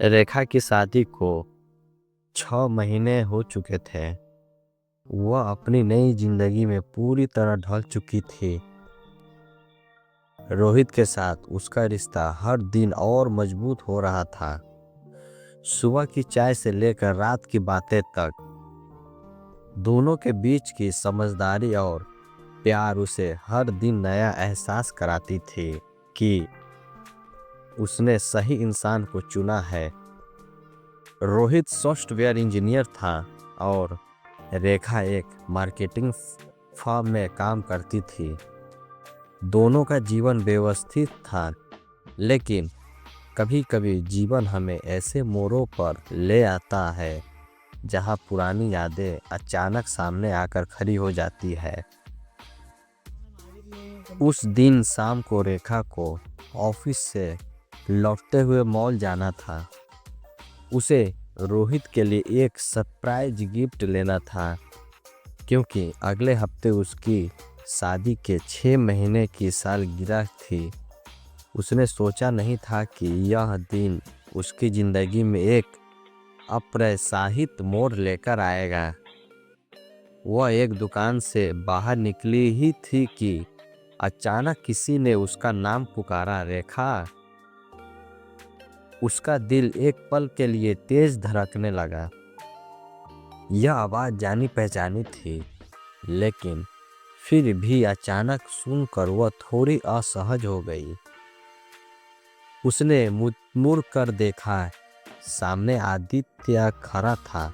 रेखा की शादी को 6 महीने हो चुके थे। वह अपनी नई जिंदगी में पूरी तरह ढल चुकी थी। रोहित के साथ उसका रिश्ता हर दिन और मजबूत हो रहा था। सुबह की चाय से लेकर रात की बातें तक दोनों के बीच की समझदारी और प्यार उसे हर दिन नया एहसास कराती थी कि उसने सही इंसान को चुना है। रोहित सॉफ्टवेयर इंजीनियर था और रेखा एक मार्केटिंग फर्म में काम करती थी। दोनों का जीवन व्यवस्थित था, लेकिन कभी कभी जीवन हमें ऐसे मोड़ों पर ले आता है जहां पुरानी यादें अचानक सामने आकर खड़ी हो जाती है। उस दिन शाम को रेखा को ऑफिस से लौटते हुए मॉल जाना था। उसे रोहित के लिए एक सरप्राइज गिफ्ट लेना था, क्योंकि अगले हफ्ते उसकी शादी के 6 महीने की सालगिरह थी। उसने सोचा नहीं था कि यह दिन उसकी जिंदगी में एक अप्रत्याशित मोड़ लेकर आएगा। वह एक दुकान से बाहर निकली ही थी कि अचानक किसी ने उसका नाम पुकारा, रेखा। उसका दिल एक पल के लिए तेज धड़कने लगा। यह आवाज जानी पहचानी थी, लेकिन फिर भी अचानक सुनकर वह थोड़ी असहज हो गई। उसने मुड़ कर देखा। सामने आदित्य खड़ा था।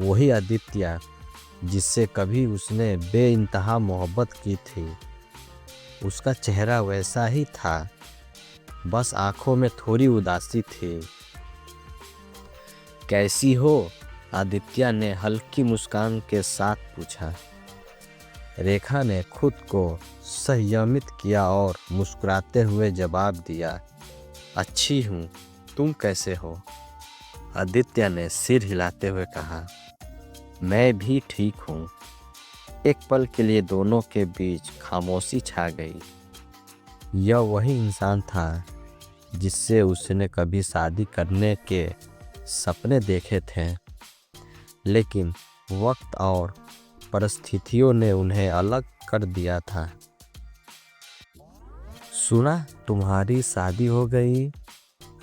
वही आदित्य जिससे कभी उसने बेइंतहा मोहब्बत की थी। उसका चेहरा वैसा ही था, बस आंखों में थोड़ी उदासी थी। कैसी हो? आदित्य ने हल्की मुस्कान के साथ पूछा। रेखा ने खुद को संयमित किया और मुस्कुराते हुए जवाब दिया, अच्छी हूँ, तुम कैसे हो? आदित्य ने सिर हिलाते हुए कहा, मैं भी ठीक हूँ। एक पल के लिए दोनों के बीच खामोशी छा गई। यह वही इंसान था जिससे उसने कभी शादी करने के सपने देखे थे, लेकिन वक्त और परिस्थितियों ने उन्हें अलग कर दिया था। सुना तुम्हारी शादी हो गई?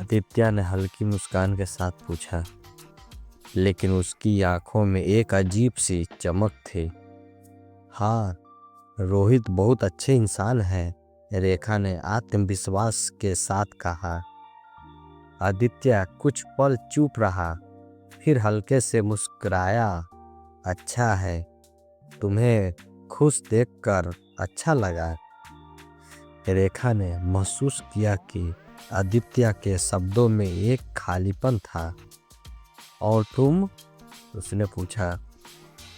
आदित्य ने हल्की मुस्कान के साथ पूछा, लेकिन उसकी आंखों में एक अजीब सी चमक थी। हाँ, रोहित बहुत अच्छे इंसान है, रेखा ने आत्मविश्वास के साथ कहा। आदित्य कुछ पल चुप रहा, फिर हल्के से मुस्कुराया, अच्छा है, तुम्हें खुश देखकर अच्छा लगा। रेखा ने महसूस किया कि आदित्य के शब्दों में एक खालीपन था। और तुम? उसने पूछा।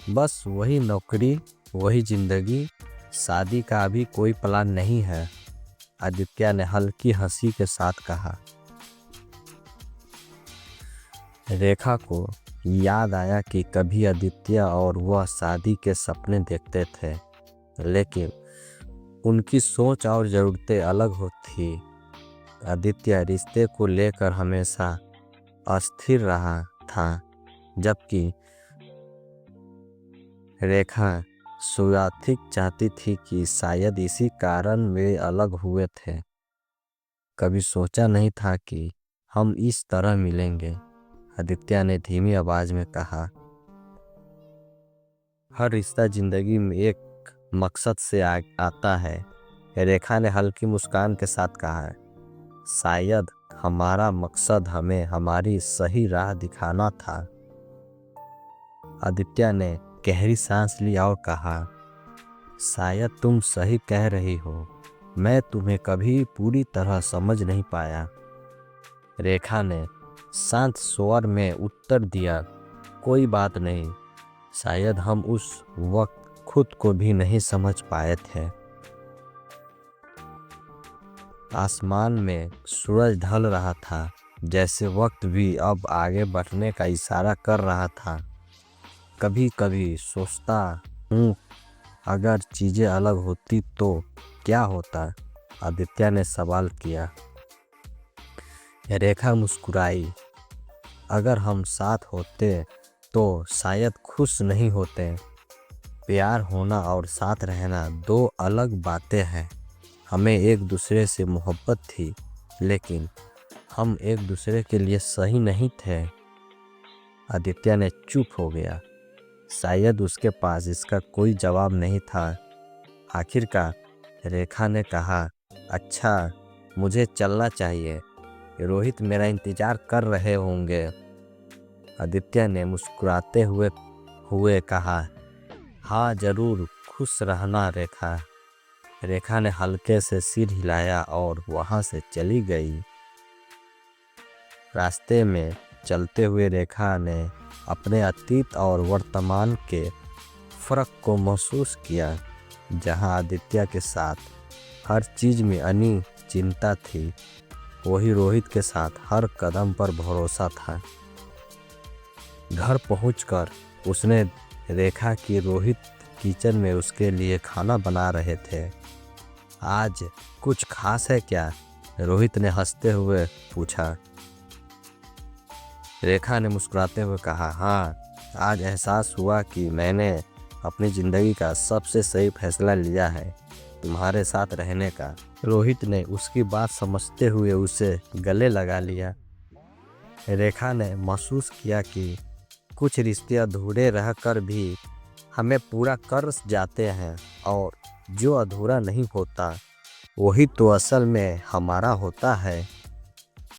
बस वही नौकरी, वही जिंदगी, शादी का अभी कोई प्लान नहीं है, आदित्य ने हल्की हंसी के साथ कहा। रेखा को याद आया कि कभी आदित्य और वह शादी के सपने देखते थे, लेकिन उनकी सोच और ज़रूरतें अलग होती। आदित्य रिश्ते को लेकर हमेशा अस्थिर रहा था, जबकि रेखा स्वाथिक चाहती थी कि शायद इसी कारण वे अलग हुए थे। कभी सोचा नहीं था कि हम इस तरह मिलेंगे, आदित्य ने धीमी आवाज में कहा। हर रिश्ता जिंदगी में एक मकसद से आता है, रेखा ने हल्की मुस्कान के साथ कहा। शायद हमारा मकसद हमें हमारी सही राह दिखाना था। आदित्य ने गहरी सांस ली और कहा, शायद तुम सही कह रही हो, मैं तुम्हें कभी पूरी तरह समझ नहीं पाया। रेखा ने शांत स्वर में उत्तर दिया, कोई बात नहीं, शायद हम उस वक्त खुद को भी नहीं समझ पाए थे। आसमान में सूरज ढल रहा था, जैसे वक्त भी अब आगे बढ़ने का इशारा कर रहा था। कभी कभी सोचता हूँ, अगर चीजें अलग होती तो क्या होता? आदित्य ने सवाल किया। रेखा मुस्कुराई, अगर हम साथ होते तो शायद खुश नहीं होते। प्यार होना और साथ रहना दो अलग बातें हैं। हमें एक दूसरे से मोहब्बत थी, लेकिन हम एक दूसरे के लिए सही नहीं थे। आदित्य ने चुप हो गया। शायद उसके पास इसका कोई जवाब नहीं था। आखिरकार रेखा ने कहा, अच्छा, मुझे चलना चाहिए। रोहित मेरा इंतजार कर रहे होंगे। आदित्य ने मुस्कुराते हुए कहा, हाँ जरूर, खुश रहना रेखा। रेखा ने हल्के से सिर हिलाया और वहां से चली गई। रास्ते में चलते हुए रेखा ने अपने अतीत और वर्तमान के फर्क को महसूस किया। जहां आदित्य के साथ हर चीज में अनी चिंता थी, वही रोहित के साथ हर कदम पर भरोसा था। घर पहुंचकर उसने देखा कि रोहित किचन में उसके लिए खाना बना रहे थे। आज कुछ खास है क्या? रोहित ने हंसते हुए पूछा। रेखा ने मुस्कुराते हुए कहा, हाँ, आज एहसास हुआ कि मैंने अपनी जिंदगी का सबसे सही फैसला लिया है, तुम्हारे साथ रहने का। रोहित ने उसकी बात समझते हुए उसे गले लगा लिया। रेखा ने महसूस किया कि कुछ रिश्ते अधूरे रहकर भी हमें पूरा कर जाते हैं, और जो अधूरा नहीं होता वही तो असल में हमारा होता है।